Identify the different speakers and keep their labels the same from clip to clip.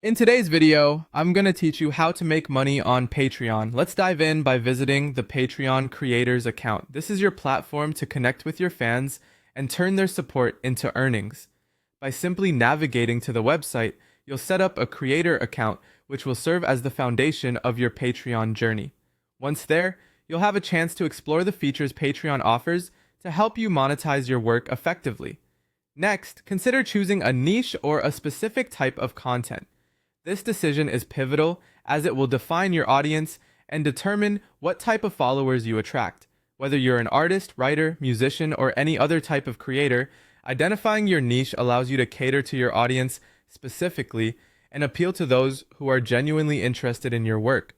Speaker 1: In today's video, I'm going to teach you how to make money on Patreon. Let's dive in by visiting the Patreon creators account. This is your platform to connect with your fans and turn their support into earnings. By simply navigating to the website, you'll set up a creator account, which will serve as the foundation of your Patreon journey. Once there, you'll have a chance to explore the features Patreon offers to help you monetize your work effectively. Next, consider choosing a niche or a specific type of content. This decision is pivotal as it will define your audience and determine what type of followers you attract. Whether you're an artist, writer, musician, or any other type of creator, identifying your niche allows you to cater to your audience specifically and appeal to those who are genuinely interested in your work.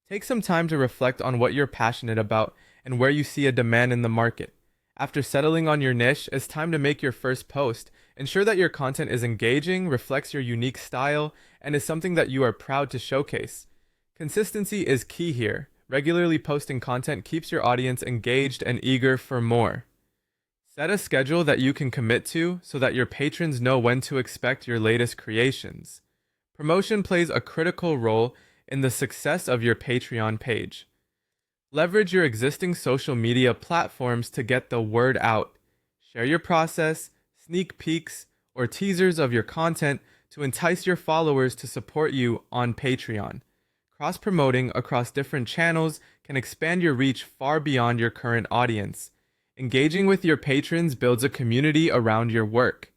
Speaker 1: Take some time to reflect on what you're passionate about and where you see a demand in the market. After settling on your niche, it's time to make your first post. Ensure that your content is engaging, reflects your unique style, and is something that you are proud to showcase. Consistency is key here. Regularly posting content keeps your audience engaged and eager for more. Set a schedule that you can commit to so that your patrons know when to expect your latest creations. Promotion plays a critical role in the success of your Patreon page. Leverage your existing social media platforms to get the word out. Share your process, sneak peeks, or teasers of your content to entice your followers to support you on Patreon. Cross-promoting across different channels can expand your reach far beyond your current audience. Engaging with your patrons builds a community around your work.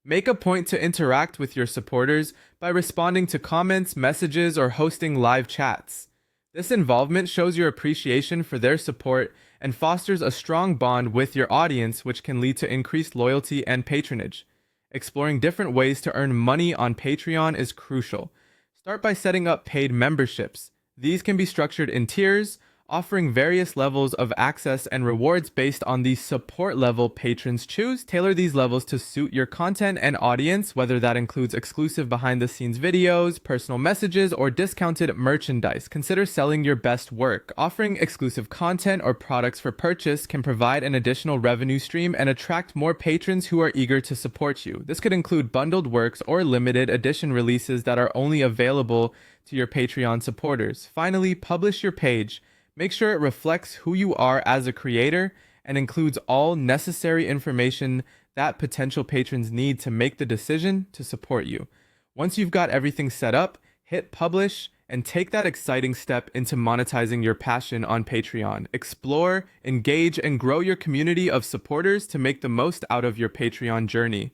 Speaker 1: Make a point to interact with your supporters by responding to comments, messages, or hosting live chats. This involvement shows your appreciation for their support and fosters a strong bond with your audience, which can lead to increased loyalty and patronage. Exploring different ways to earn money on Patreon is crucial. Start by setting up paid memberships. These can be structured in tiers, offering various levels of access and rewards based on the support level patrons choose. Tailor these levels to suit your content and audience, whether that includes exclusive behind-the-scenes videos, personal messages, or discounted merchandise. Consider selling your best work. Offering exclusive content or products for purchase can provide an additional revenue stream and attract more patrons who are eager to support you. This could include bundled works or limited edition releases that are only available to your Patreon supporters. Finally, publish your page. Make sure it reflects who you are as a creator and includes all necessary information that potential patrons need to make the decision to support you. Once you've got everything set up, hit publish and take that exciting step into monetizing your passion on Patreon. Explore, engage, and grow your community of supporters to make the most out of your Patreon journey.